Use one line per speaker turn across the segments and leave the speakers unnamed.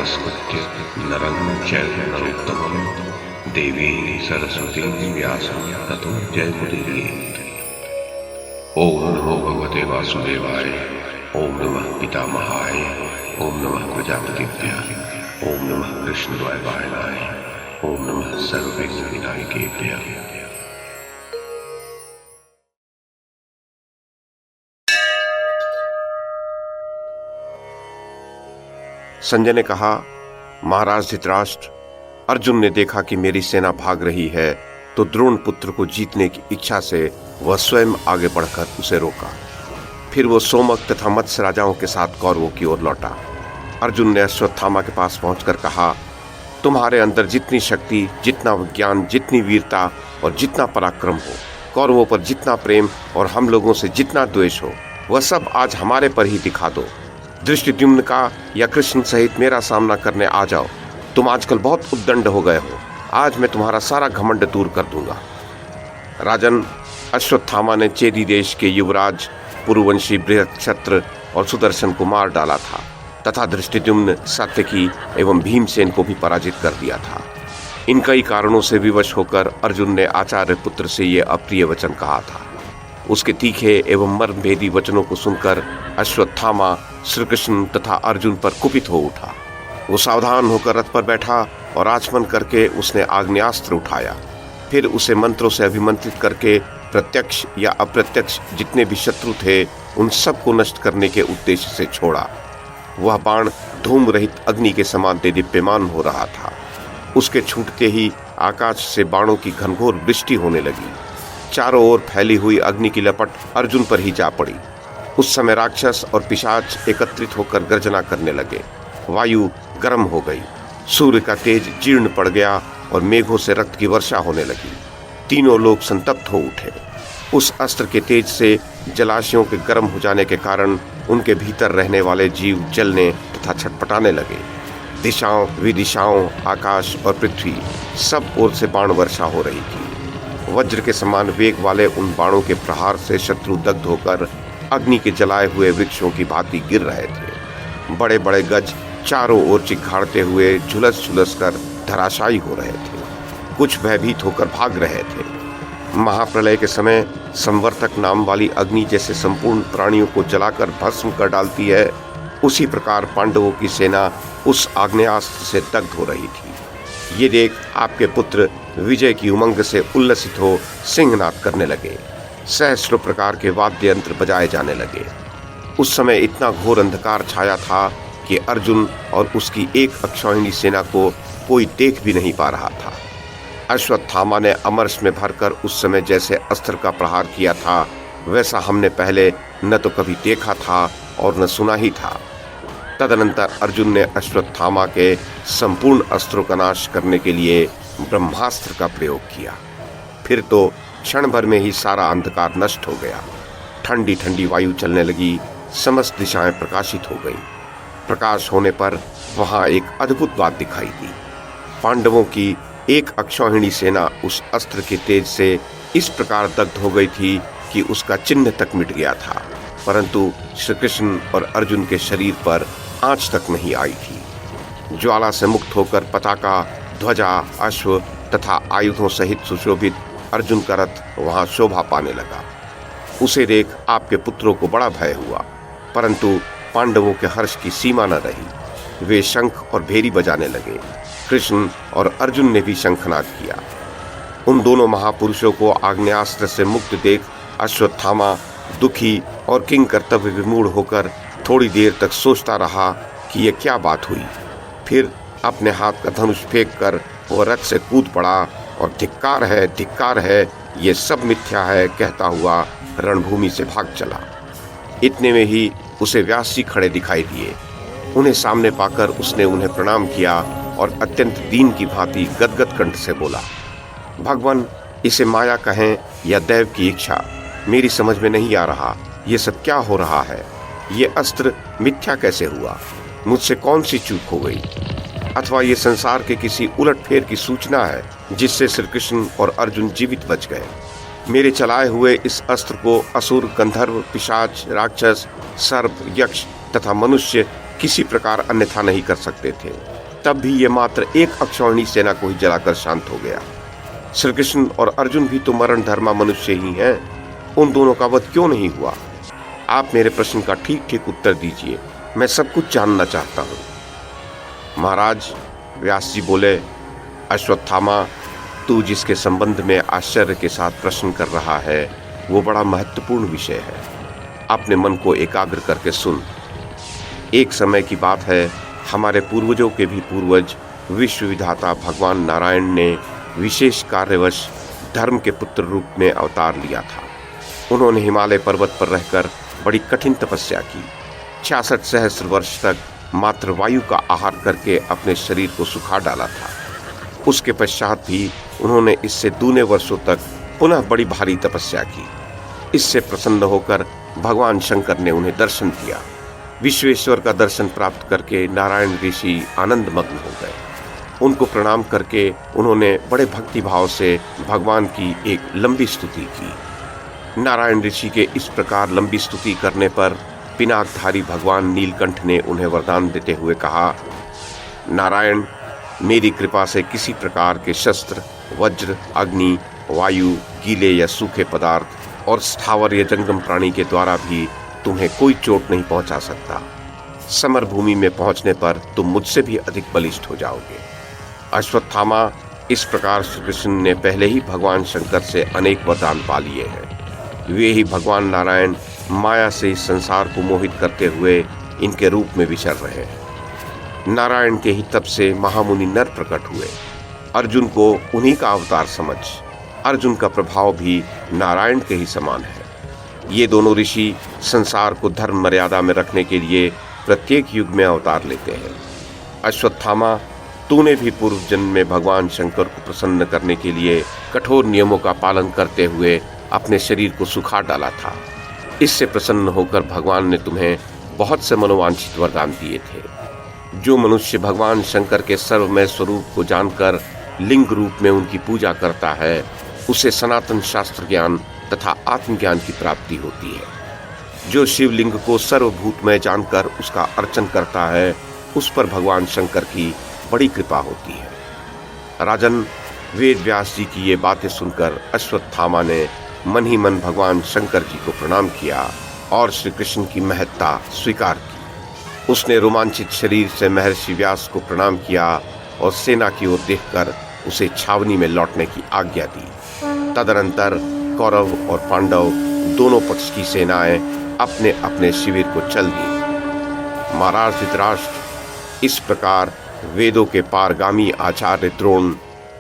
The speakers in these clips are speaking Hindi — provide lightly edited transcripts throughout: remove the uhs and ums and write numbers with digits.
नमस्कृत्य नरं चैव नरोत्तमं देवीं सरस्वतीं व्यासं ततो जयमुदीरयेत्। ओम नमो भगवते वासुदेवाय, ओम नमः पितामहाय, ओम नमः प्रजापतिभ्यः, ओम नमः कृष्णद्वैपायनाय, ओम नमः सर्वविघ्नविनायकेभ्यः।
संजय ने कहा, महाराज धृतराष्ट्र, अर्जुन ने देखा कि मेरी सेना भाग रही है तो द्रोण पुत्र को जीतने की इच्छा से वह स्वयं आगे बढ़कर उसे रोका। फिर वो सोमक तथा मत्स्य राजाओं के साथ कौरवों की ओर लौटा। अर्जुन ने अश्वत्थामा के पास पहुंचकर कहा, तुम्हारे अंदर जितनी शक्ति, जितना विज्ञान, जितनी वीरता और जितना पराक्रम हो, कौरवों पर जितना प्रेम और हम लोगों से जितना द्वेष हो, वह सब आज हमारे पर ही दिखा दो। धृष्टद्युम्न का या कृष्ण सहित मेरा सामना करने आ जाओ। तुम आजकल बहुत उद्दंड हो गए हो, आज मैं तुम्हारा सारा घमंड दूर कर दूंगा। राजन, अश्वत्थामा ने चेदी देश के युवराज पुरुवंशी बृहत्क्षत्र और सुदर्शन को मार डाला था तथा धृष्टद्युम्न, सात्यकी एवं भीमसेन को भी पराजित कर दिया था। इन कई कारणों से विवश होकर अर्जुन ने आचार्य पुत्र से ये अप्रिय वचन कहा था। उसके तीखे एवं मर्मभेदी वचनों को सुनकर अश्वत्थामा श्री कृष्ण तथा अर्जुन पर कुपित हो उठा। वो सावधान होकर रथ पर बैठा और आचमन करके उसने आग्नेयास्त्र उठाया। फिर उसे मंत्रों से अभिमंत्रित करके प्रत्यक्ष या अप्रत्यक्ष जितने भी शत्रु थे उन सबको नष्ट करने के उद्देश्य से छोड़ा। वह बाण धूम रहित अग्नि के समान देदीप्यमान हो रहा था। उसके छूटते ही आकाश से बाणों की घनघोर वृष्टि होने लगी। चारों ओर फैली हुई अग्नि की लपट अर्जुन पर ही जा पड़ी। उस समय राक्षस और पिशाच एकत्रित होकर गर्जना करने लगे। वायु गर्म हो गई, सूर्य का तेज जीर्ण पड़ गया और मेघों से रक्त की वर्षा होने लगी। तीनों लोग संतप्त हो उठे। उस अस्त्र के तेज से जलाशयों के गर्म हो जाने के कारण उनके भीतर रहने वाले जीव जलने तथा छटपटाने लगे। दिशाओं विदिशाओं, आकाश और पृथ्वी सब ओर से बाण वर्षा हो रही थी। वज्र के समान वेग वाले उन बाणों के प्रहार से शत्रु दग्ध होकर अग्नि के जलाए हुए वृक्षों की भांति गिर रहे थे। बड़े बड़े गज चारों ओर चिघाड़ते हुए झुलस झुलस कर धराशायी हो रहे थे। कुछ भयभीत होकर भाग रहे थे। महाप्रलय के समय संवर्तक नाम वाली अग्नि जैसे संपूर्ण प्राणियों को जलाकर भस्म कर डालती है, उसी प्रकार पांडवों की सेना उस आग्नेयास्त्र से दग्ध हो रही थी। ये देख आपके पुत्र विजय की उमंग से उल्लसित हो सिंहनाद करने लगे। सहस्रों प्रकार के वाद्य यंत्र बजाए जाने लगे। उस समय इतना घोर अंधकार छाया था कि अर्जुन और उसकी एक अक्षौहिणी सेना को कोई देख भी नहीं पा रहा था। अश्वत्थामा ने अमरश में भरकर उस समय जैसे अस्त्र का प्रहार किया था, वैसा हमने पहले न तो कभी देखा था और न सुना ही था। तदनंतर अर्जुन ने अश्वत्थामा के संपूर्ण अस्त्रों का नाश करने के लिए ब्रह्मास्त्र का प्रयोग किया। फिर तो क्षण भर में ही सारा अंधकार नष्ट हो गया। ठंडी ठंडी वायु चलने लगी, समस्त दिशाएं प्रकाशित हो गई। प्रकाश होने पर वहां एक अद्भुत बात दिखाई दी। पांडवों की एक अक्षौहिणी सेना उस अस्त्र के तेज से इस प्रकार दग्ध हो गई थी कि उसका चिन्ह तक मिट गया था, परंतु श्री कृष्ण और अर्जुन के शरीर पर आंच तक नहीं आई थी। ज्वाला से मुक्त होकर पताका, ध्वजा, अश्व तथा आयुधों सहित सुशोभित अर्जुन का रथ वहां शोभा पाने लगा। उसे देख आपके पुत्रों को बड़ा भय हुआ, परंतु पांडवों के हर्ष की सीमा न रही। वे शंख और भेरी बजाने लगे। कृष्ण और अर्जुन ने भी शंखनाद किया। उन दोनों महापुरुषों को आग्नेयास्त्र से मुक्त देख अश्वत्थामा दुखी और किंग कर्तव्य विमूढ़ होकर थोड़ी देर तक सोचता रहा कि यह क्या बात हुई। फिर अपने हाथ का धनुष फेंक कर वह रथ से कूद पड़ा और धिक्कार है, ये सब मिथ्या है कहता हुआ रणभूमि से भाग चला। इतने में ही उसे व्यास जी खड़े दिखाई दिए। उन्हें सामने पाकर उसने उन्हें प्रणाम किया और अत्यंत दीन की भांति गदगद कंठ से बोला, भगवान, इसे माया कहें या दैव की इच्छा, मेरी समझ में नहीं आ रहा। ये सब क्या हो रहा है? ये अस्त्र मिथ्या कैसे हुआ? मुझसे कौन सी चूक हो गई? अथवा ये संसार के किसी उलटफेर की सूचना है जिससे श्री कृष्ण और अर्जुन जीवित बच गए। मेरे चलाए हुए इस अस्त्र को असुर, गंधर्व, पिशाच, राक्षस, सर्प, यक्ष तथा मनुष्य किसी प्रकार अन्यथा नहीं कर सकते थे। तब भी ये मात्र एक अक्षौहिणी सेना को ही जलाकर शांत हो गया। श्री कृष्ण और अर्जुन भी तो मरण धर्मा मनुष्य ही हैं, उन दोनों का वध क्यों नहीं हुआ? आप मेरे प्रश्न का ठीक ठीक उत्तर दीजिए, मैं सब कुछ जानना चाहता हूँ। महाराज, व्यास जी बोले, अश्वत्थामा, तू जिसके संबंध में आश्चर्य के साथ प्रश्न कर रहा है वो बड़ा महत्वपूर्ण विषय है। अपने मन को एकाग्र करके सुन। एक समय की बात है, हमारे पूर्वजों के भी पूर्वज विश्व विधाता भगवान नारायण ने विशेष कार्यवश धर्म के पुत्र रूप में अवतार लिया था। उन्होंने हिमालय पर्वत पर रहकर बड़ी कठिन तपस्या की। 66 सहस्त्र वर्ष तक मात्र वायु का आहार करके अपने शरीर को सुखा डाला था। उसके पश्चात भी उन्होंने इससे दूने वर्षों तक पुनः बड़ी भारी तपस्या की। इससे प्रसन्न होकर भगवान शंकर ने उन्हें दर्शन दिया। विश्वेश्वर का दर्शन प्राप्त करके नारायण ऋषि आनंद मग्न हो गए। उनको प्रणाम करके उन्होंने बड़े भक्ति भाव से भगवान की एक लंबी स्तुति की। नारायण ऋषि के इस प्रकार लंबी स्तुति करने पर पिनाकधारी भगवान नीलकंठ ने उन्हें वरदान देते हुए कहा, नारायण, मेरी कृपा से किसी प्रकार के शस्त्र, वज्र, अग्नि, वायु, गीले या सूखे पदार्थ और स्थावर या जंगम प्राणी के द्वारा भी तुम्हें कोई चोट नहीं पहुंचा सकता। समर भूमि में पहुंचने पर तुम मुझसे भी अधिक बलिष्ठ हो जाओगे। अश्वत्थामा, इस प्रकार श्री कृष्ण ने पहले ही भगवान शंकर से अनेक वरदान पा लिए हैं। वे ही भगवान नारायण माया से इस संसार को मोहित करते हुए इनके रूप में विचर रहे हैं। नारायण के ही तप से महामुनि नर प्रकट हुए। अर्जुन को उन्हीं का अवतार समझ। अर्जुन का प्रभाव भी नारायण के ही समान है। ये दोनों ऋषि संसार को धर्म मर्यादा में रखने के लिए प्रत्येक युग में अवतार लेते हैं। अश्वत्थामा, तूने भी पूर्व जन्म में भगवान शंकर को प्रसन्न करने के लिए कठोर नियमों का पालन करते हुए अपने शरीर को सुखा डाला था। इससे प्रसन्न होकर भगवान ने तुम्हें बहुत से मनोवांछित वरदान दिए थे। जो मनुष्य भगवान शंकर के सर्वमय स्वरूप को जानकर लिंग रूप में उनकी पूजा करता है, उसे सनातन शास्त्र ज्ञान तथा आत्मज्ञान की प्राप्ति होती है। जो शिवलिंग को सर्वभूतमय जानकर उसका अर्चन करता है, उस पर भगवान शंकर की बड़ी कृपा होती है। राजन, वेद व्यास जी की ये बातें सुनकर अश्वत्थामा ने मन ही मन भगवान शंकर जी को प्रणाम किया और श्री कृष्ण की महत्ता स्वीकार की। उसने रोमांचित शरीर से महर्षि व्यास को प्रणाम किया और सेना की ओर देखकर उसे छावनी में लौटने की आज्ञा दी। तदनंतर कौरव और पांडव दोनों पक्ष की सेनाएं अपने अपने शिविर को चल दी। महाराज धृतराष्ट्र, इस प्रकार वेदों के पारगामी आचार्य द्रोण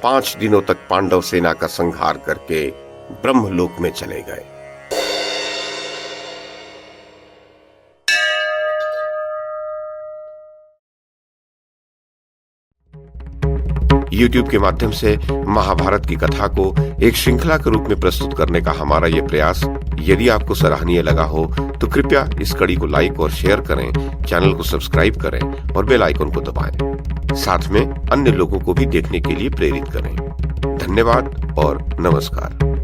5 दिनों तक पांडव सेना का संहार करके ब्रह्मलोक में चले गए। YouTube के माध्यम से महाभारत की कथा को एक श्रृंखला के रूप में प्रस्तुत करने का हमारा ये प्रयास यदि आपको सराहनीय लगा हो तो कृपया इस कड़ी को लाइक और शेयर करें, चैनल को सब्सक्राइब करें और बेल आइकन को दबाएं। साथ में अन्य लोगों को भी देखने के लिए प्रेरित करें। धन्यवाद और नमस्कार।